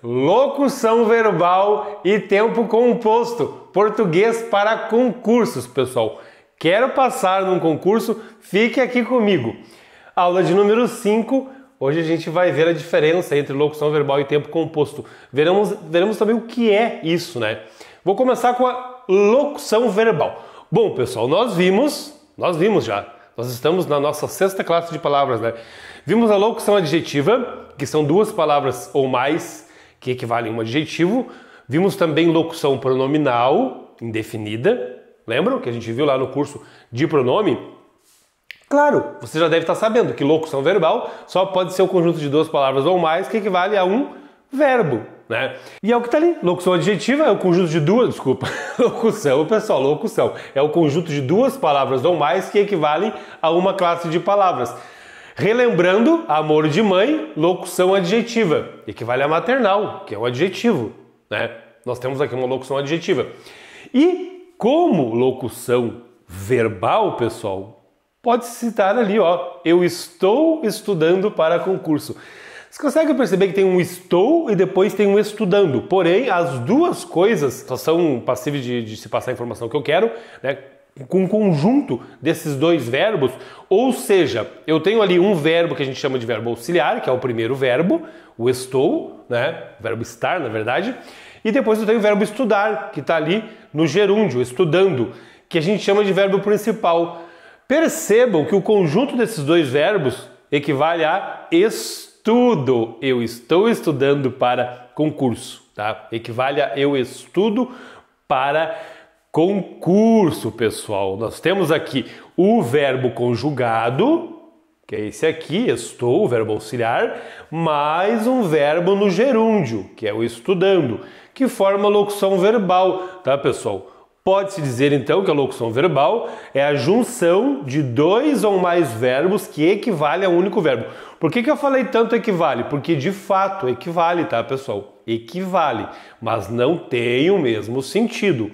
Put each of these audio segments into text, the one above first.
locução verbal e tempo composto, português para concursos, pessoal. Quero passar num concurso? Fique aqui comigo. Aula de número 5, hoje a gente vai ver a diferença entre locução verbal e tempo composto. Veremos também o que é isso, né? Vou começar com a locução verbal. Bom, pessoal, nós vimos já. Nós estamos na nossa 6ª classe de palavras, né? Vimos a locução adjetiva, que são 2 palavras ou mais que equivalem a um adjetivo. Vimos também locução pronominal, indefinida. Lembram que a gente viu lá no curso de pronome? Claro, você já deve estar sabendo que locução verbal só pode ser o conjunto de 2 palavras ou mais que equivale a um verbo, né? E é o que está ali. Locução adjetiva é o conjunto de locução é o conjunto de 2 palavras ou mais que equivalem a uma classe de palavras. Relembrando, amor de mãe, locução adjetiva, equivale a maternal, que é o adjetivo, né? Nós temos aqui uma locução adjetiva. E como locução verbal, pessoal, pode citar ali, ó, eu estou estudando para concurso. Você consegue perceber que tem um estou e depois tem um estudando, porém as 2 coisas só são passíveis de se passar a informação que eu quero, né? Com um conjunto desses 2 verbos, ou seja, eu tenho ali um verbo que a gente chama de verbo auxiliar, que é o primeiro verbo, o estou, né? O verbo estar, na verdade, e depois eu tenho o verbo estudar, que está ali no gerúndio, estudando, que a gente chama de verbo principal. Percebam que o conjunto desses 2 verbos equivale a estudo. Eu estou estudando para concurso, tá? Equivale a eu estudo para concurso, pessoal. Nós temos aqui o verbo conjugado, que é esse aqui, estou, o verbo auxiliar, mais um verbo no gerúndio, que é o estudando, que forma a locução verbal, tá, pessoal? Pode-se dizer, então, que a locução verbal é a junção de 2 ou mais verbos que equivale a um único verbo. Por que eu falei tanto equivale? Porque, de fato, equivale, tá, pessoal? Equivale, mas não tem o mesmo sentido.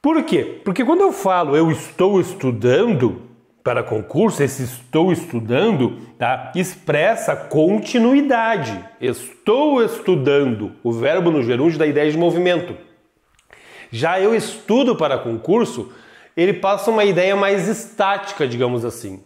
Por quê? Porque quando eu falo eu estou estudando para concurso, esse estou estudando, tá, expressa continuidade. Estou estudando, o verbo no gerúndio dá ideia de movimento. Já eu estudo para concurso, ele passa uma ideia mais estática, digamos assim.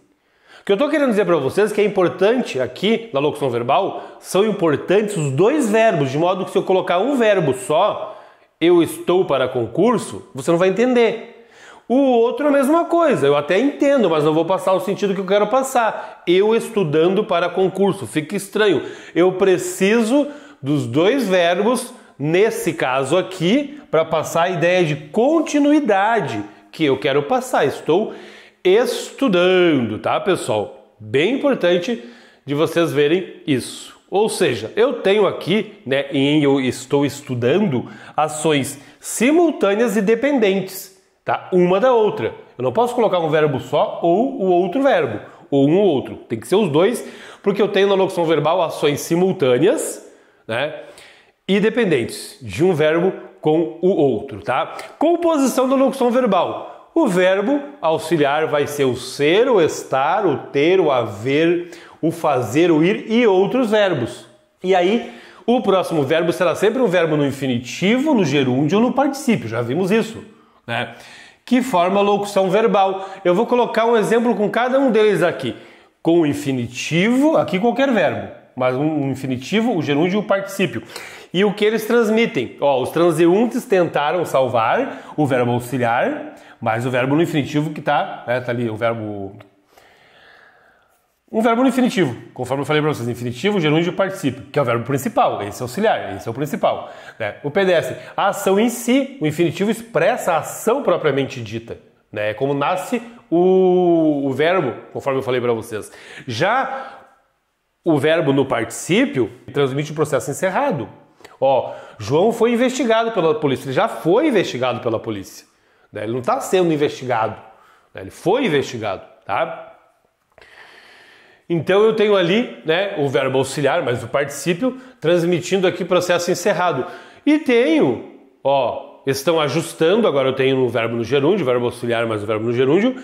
O que eu estou querendo dizer para vocês é que é importante aqui na locução verbal, são importantes os 2 verbos, de modo que se eu colocar um verbo só, eu estou para concurso, você não vai entender. O outro é a mesma coisa, eu até entendo, mas não vou passar o sentido que eu quero passar. Eu estudando para concurso, fica estranho. Eu preciso dos 2 verbos, nesse caso aqui, para passar a ideia de continuidade que eu quero passar. Estou estudando, tá, pessoal? Bem importante de vocês verem isso. Ou seja, eu tenho aqui, né, em eu estou estudando, ações simultâneas e dependentes, tá? Uma da outra. Eu não posso colocar um verbo só ou o outro verbo, ou um ou outro. Tem que ser os 2, porque eu tenho na locução verbal ações simultâneas, né, e dependentes de um verbo com o outro, tá? Composição da locução verbal. O verbo auxiliar vai ser o ser, o estar, o ter, o haver, o fazer, o ir e outros verbos. E aí, o próximo verbo será sempre um verbo no infinitivo, no gerúndio ou no particípio. Já vimos isso, né? Que forma a locução verbal. Eu vou colocar um exemplo com cada um deles aqui. Com o infinitivo, aqui qualquer verbo, mas um infinitivo, o gerúndio e o particípio. E o que eles transmitem? Ó, os transeuntes tentaram salvar o verbo auxiliar, mas o verbo no infinitivo que tá ali, o verbo... Um verbo no infinitivo, conforme eu falei para vocês, infinitivo, gerúndio e particípio, que é o verbo principal, esse é o auxiliar, esse é o principal, né? O pedestre, a ação em si, o infinitivo expressa a ação propriamente dita, né? É como nasce o verbo, conforme eu falei para vocês. Já o verbo no particípio transmite o processo encerrado. Ó, João foi investigado pela polícia, ele já foi investigado pela polícia, né? Ele não está sendo investigado, né? Ele foi investigado, tá? Então eu tenho ali, né, o verbo auxiliar, mas o particípio, transmitindo aqui processo encerrado. E tenho, ó, estão ajustando, agora eu tenho o verbo no gerúndio, verbo auxiliar mais o verbo no gerúndio,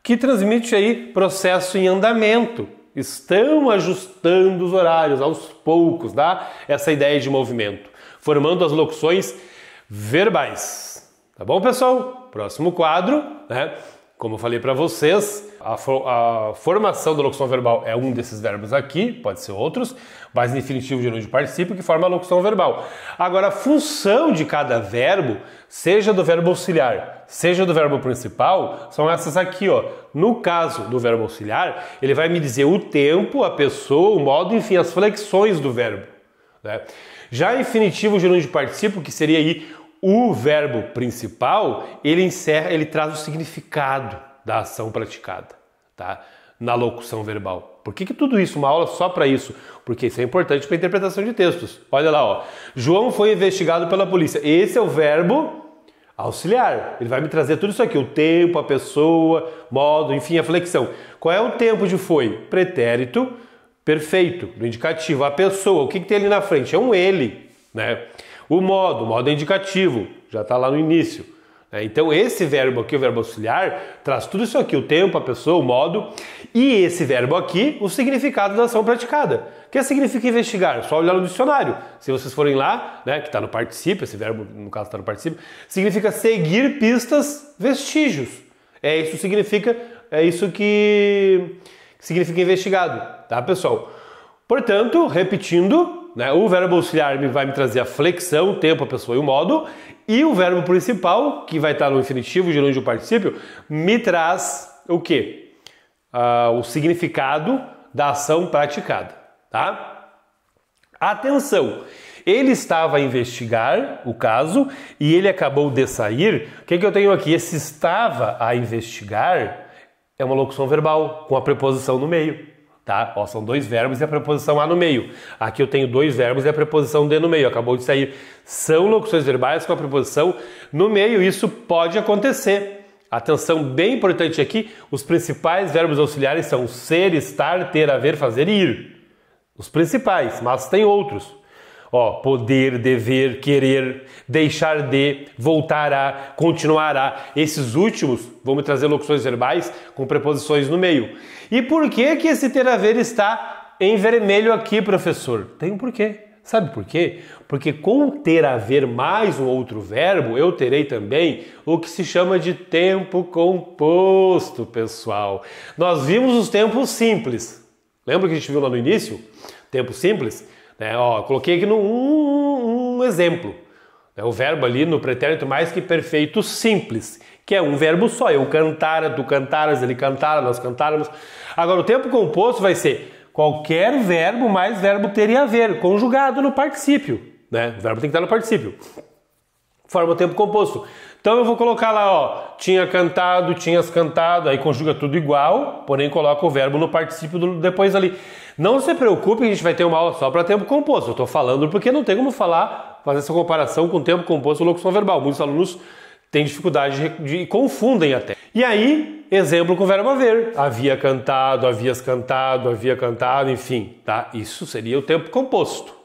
que transmite aí processo em andamento, estão ajustando os horários aos poucos, dá essa ideia de movimento, formando as locuções verbais. Tá bom, pessoal? Próximo quadro, né? Como eu falei para vocês, a formação da locução verbal é um desses verbos aqui, pode ser outros, base infinitivo, gerúndio de particípio, que forma a locução verbal. Agora, a função de cada verbo, seja do verbo auxiliar, seja do verbo principal, são essas aqui, ó. No caso do verbo auxiliar, ele vai me dizer o tempo, a pessoa, o modo, enfim, as flexões do verbo, né? Já infinitivo, gerúndio de particípio, que seria aí o verbo principal, ele traz o significado da ação praticada, tá? Na locução verbal. Por que tudo isso? Uma aula só para isso? Porque isso é importante para a interpretação de textos. Olha lá, ó. João foi investigado pela polícia. Esse é o verbo auxiliar. Ele vai me trazer tudo isso aqui. O tempo, a pessoa, modo, enfim, a flexão. Qual é o tempo de foi? Pretérito perfeito, no indicativo. A pessoa, o que tem ali na frente? É um ele, né? O modo é indicativo, já está lá no início. Então esse verbo aqui, o verbo auxiliar, traz tudo isso aqui, o tempo, a pessoa, o modo, e esse verbo aqui, o significado da ação praticada. O que significa investigar? Só olhar no dicionário. Se vocês forem lá, né, que está no particípio, esse verbo no caso está no particípio, significa seguir pistas, vestígios. É isso que significa investigado, tá, pessoal? Portanto, repetindo, né, o verbo auxiliar vai me trazer a flexão, o tempo, a pessoa e o modo, e o verbo principal, que vai estar no infinitivo, gerúndio de particípio, me traz o quê? O significado da ação praticada, tá? Atenção! Ele estava a investigar o caso e ele acabou de sair. O que eu tenho aqui? Esse estava a investigar é uma locução verbal com a preposição no meio. Tá? Ó, são dois verbos e a preposição a no meio. Aqui eu tenho dois verbos e a preposição de no meio. Acabou de sair. São locuções verbais com a preposição no meio. Isso pode acontecer. Atenção bem importante aqui. Os principais verbos auxiliares são ser, estar, ter, haver, fazer e ir. Os principais, mas tem outros. Ó, poder, dever, querer, deixar de, voltar a, continuar a. Esses últimos vão me trazer locuções verbais com preposições no meio. E por que esse ter a ver está em vermelho aqui, professor? Tem um porquê. Sabe por quê? Porque com ter a ver mais um outro verbo, eu terei também o que se chama de tempo composto, pessoal. Nós vimos os tempos simples. Lembra que a gente viu lá no início? Tempo simples? Ó, coloquei aqui um exemplo. O verbo ali no pretérito mais que perfeito simples, que é um verbo só. Eu cantara, tu cantaras, ele cantara, nós cantáramos. Agora o tempo composto vai ser qualquer verbo mais verbo ter e haver, conjugado no particípio. Né? O verbo tem que estar no particípio. Forma o tempo composto. Então eu vou colocar lá, ó, tinha cantado, tinhas cantado, aí conjuga tudo igual, porém coloca o verbo no particípio depois ali. Não se preocupe, a gente vai ter uma aula só para tempo composto. Eu estou falando porque não tem como fazer essa comparação com tempo composto e locução verbal. Muitos alunos têm dificuldade e confundem até. E aí, exemplo com o verbo haver. Havia cantado, havias cantado, havia cantado, enfim, tá? Isso seria o tempo composto.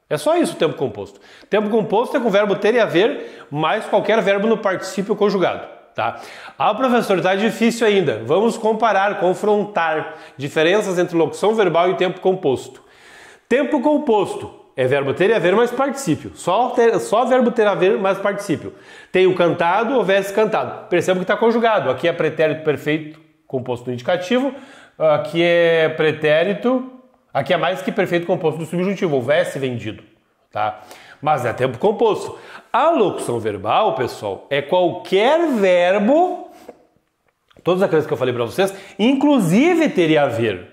É só isso o tempo composto. Tempo composto é com o verbo ter e haver, mais qualquer verbo no particípio conjugado. Tá? Ah, professor, tá difícil ainda. Vamos comparar, confrontar diferenças entre locução verbal e tempo composto. Tempo composto é verbo ter e haver mais particípio. Só verbo ter e haver mais particípio. Tenho cantado, houvesse cantado. Perceba que está conjugado. Aqui é pretérito perfeito composto no indicativo. Aqui é pretérito. Aqui é mais que perfeito composto do subjuntivo. Houvesse vendido. Tá? Mas é tempo composto. A locução verbal, pessoal, é qualquer verbo, todos aqueles que eu falei para vocês, inclusive ter e haver.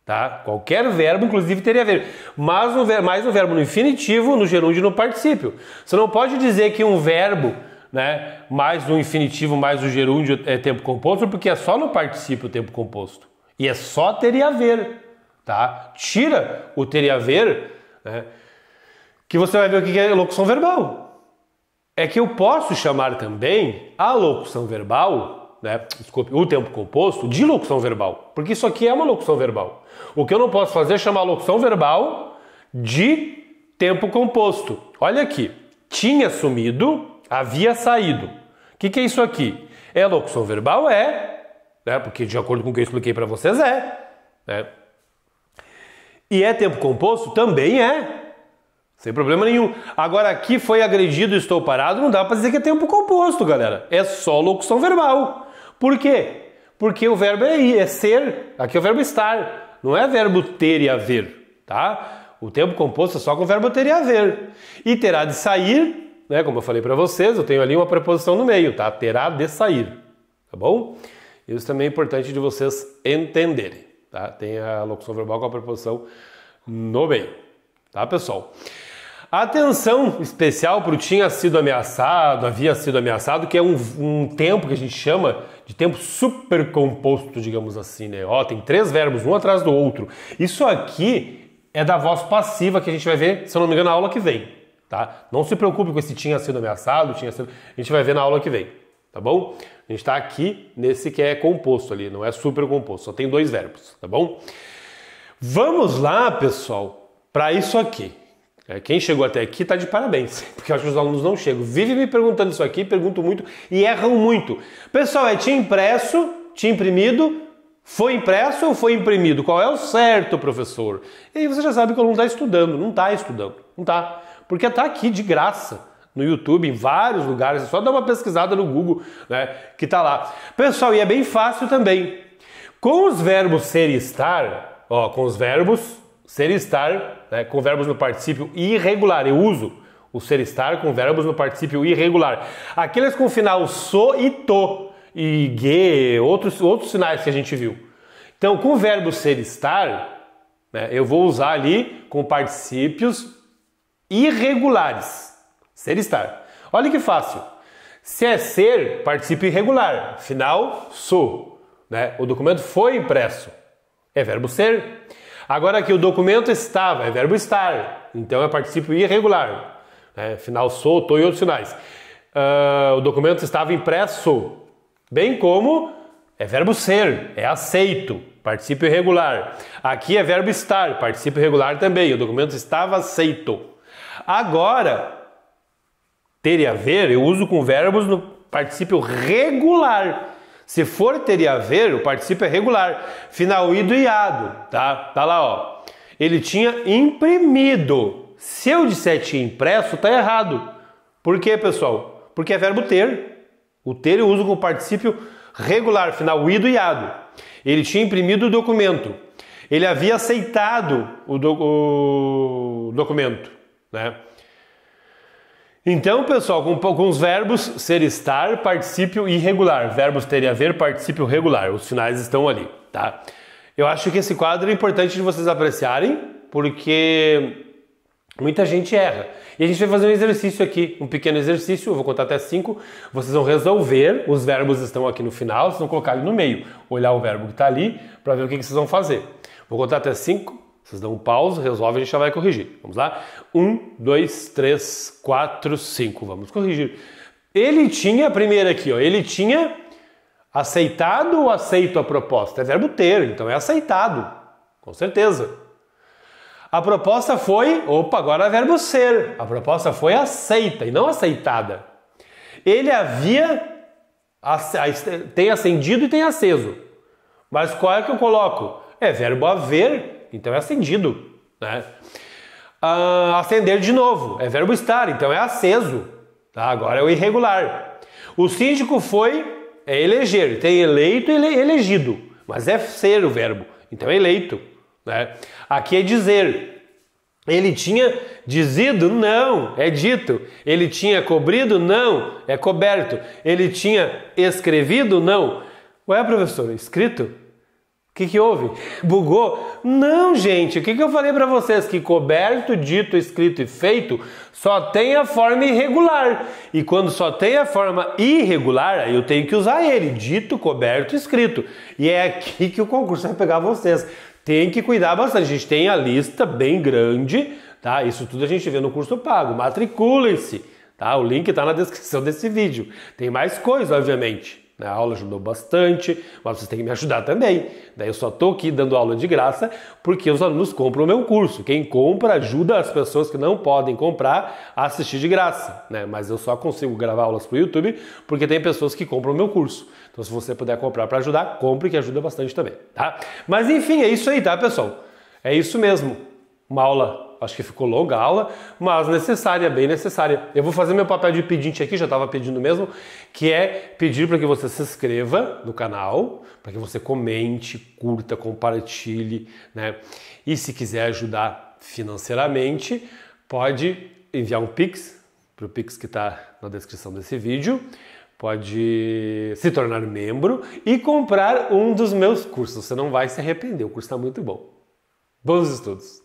Tá? Qualquer verbo, inclusive ter e haver. Mas mais um verbo no infinitivo, no gerúndio e no particípio. Você não pode dizer que um verbo, né, mais o infinitivo, mais o gerúndio é tempo composto, porque é só no particípio o tempo composto. E é só ter e haver. Tá? Tira o ter e haver, né, que você vai ver o que é locução verbal. É que eu posso chamar também a locução verbal, né, desculpe, o tempo composto, de locução verbal. Porque isso aqui é uma locução verbal. O que eu não posso fazer é chamar a locução verbal de tempo composto. Olha aqui. Tinha sumido, havia saído. O que é isso aqui? É locução verbal? É. Né, porque de acordo com o que eu expliquei para vocês, é. Né? E é tempo composto? Também é. Sem problema nenhum. Agora aqui foi agredido, estou parado, não dá para dizer que é tempo composto, galera. É só locução verbal. Por quê? Porque o verbo é ser, aqui é o verbo estar, não é verbo ter e haver, tá? O tempo composto é só com o verbo ter e haver. E terá de sair, né? Como eu falei para vocês, eu tenho ali uma preposição no meio, tá? Terá de sair, tá bom? Isso também é importante de vocês entenderem, tá? Tem a locução verbal com a preposição no meio, tá, pessoal? Atenção especial para o tinha sido ameaçado, havia sido ameaçado, que é um tempo que a gente chama de tempo supercomposto, digamos assim, né? Ó, tem 3 verbos, um atrás do outro. Isso aqui é da voz passiva que a gente vai ver, se eu não me engano, na aula que vem, tá? Não se preocupe com esse tinha sido ameaçado, a gente vai ver na aula que vem, tá bom? A gente está aqui nesse que é composto ali, não é supercomposto, só tem 2 verbos, tá bom? Vamos lá, pessoal, para isso aqui. Quem chegou até aqui está de parabéns, porque eu acho que os alunos não chegam. Vivem me perguntando isso aqui, perguntam muito e erram muito. Pessoal, tinha impresso, tinha imprimido, foi impresso ou foi imprimido? Qual é o certo, professor? E aí você já sabe que o aluno está estudando, não está estudando, não está. Porque está aqui de graça, no YouTube, em vários lugares, é só dar uma pesquisada no Google, né, que está lá. Pessoal, e é bem fácil também. Com os verbos ser e estar, ó, com os verbos ser e estar, né, com verbos no particípio irregular. Eu uso o ser e estar com verbos no particípio irregular. Aqueles com final so e to, e ge, outros sinais que a gente viu. Então, com o verbo ser e estar, né, eu vou usar ali com particípios irregulares. Ser e estar. Olha que fácil. Se é ser, particípio irregular. Final so. Né? O documento foi impresso. É verbo ser. Agora aqui o documento estava, é verbo estar, então é particípio irregular, né? Final so, to e outros sinais. O documento estava impresso, bem como é verbo ser, é aceito, particípio irregular. Aqui é verbo estar, particípio irregular também, o documento estava aceito. Agora, ter e haver, eu uso com verbos no particípio regular. Se for ter e haver, o particípio é regular. Final ido e ado, tá? Tá lá, ó. Ele tinha imprimido. Se eu disser tinha impresso, tá errado. Por quê, pessoal? Porque é verbo ter. O ter eu uso com o particípio regular, final ido e ado. Ele tinha imprimido o documento. Ele havia aceitado o documento, né? Então, pessoal, com os verbos ser e estar, particípio irregular. Verbos ter e haver, particípio regular. Os finais estão ali, tá? Eu acho que esse quadro é importante de vocês apreciarem, porque muita gente erra. E a gente vai fazer um exercício aqui, um pequeno exercício, eu vou contar até 5. Vocês vão resolver, os verbos estão aqui no final, vocês vão colocar ali no meio. Olhar o verbo que está ali, para ver o que vocês vão fazer. Vou contar até 5. Vocês dão um pause, resolve, a gente já vai corrigir. Vamos lá? 1, 2, 3, 4, 5. Vamos corrigir. Ele tinha, primeiro aqui, ó, ele tinha aceitado ou aceito a proposta? É verbo ter, então é aceitado, com certeza. A proposta foi, agora é verbo ser. A proposta foi aceita e não aceitada. Ele tem acendido e tem aceso. Mas qual é que eu coloco? É verbo haver. Então é acendido, né? Acender de novo, é verbo estar, então é aceso, tá? Agora é o irregular. O síndico é eleger, tem eleito e elegido, mas é ser o verbo, então é eleito, né? Aqui é dizer. Ele tinha dizido? Não, é dito. Ele tinha cobrido? Não, é coberto. Ele tinha escrevido? Não. Ué, professor, escrito? O que houve? Bugou? Não, gente. O que eu falei para vocês? Que coberto, dito, escrito e feito só tem a forma irregular. E quando só tem a forma irregular, aí eu tenho que usar ele. Dito, coberto, escrito. E é aqui que o concurso vai pegar vocês. Tem que cuidar bastante. A gente tem a lista bem grande, tá? Isso tudo a gente vê no curso pago. Matriculem-se, tá? O link está na descrição desse vídeo. Tem mais coisa, obviamente. A aula ajudou bastante, mas vocês têm que me ajudar também. Daí eu só estou aqui dando aula de graça porque os alunos compram o meu curso. Quem compra ajuda as pessoas que não podem comprar a assistir de graça, né? Mas eu só consigo gravar aulas para o YouTube porque tem pessoas que compram o meu curso. Então se você puder comprar para ajudar, compre que ajuda bastante também, tá? Mas enfim, é isso aí, tá, pessoal? É isso mesmo. Uma aula, acho que ficou longa a aula, mas necessária, bem necessária. Eu vou fazer meu papel de pedinte aqui, já estava pedindo mesmo, que é pedir para que você se inscreva no canal, para que você comente, curta, compartilhe, né? E se quiser ajudar financeiramente, pode enviar um Pix, para o Pix que está na descrição desse vídeo, pode se tornar membro e comprar um dos meus cursos. Você não vai se arrepender, o curso está muito bom. Bons estudos!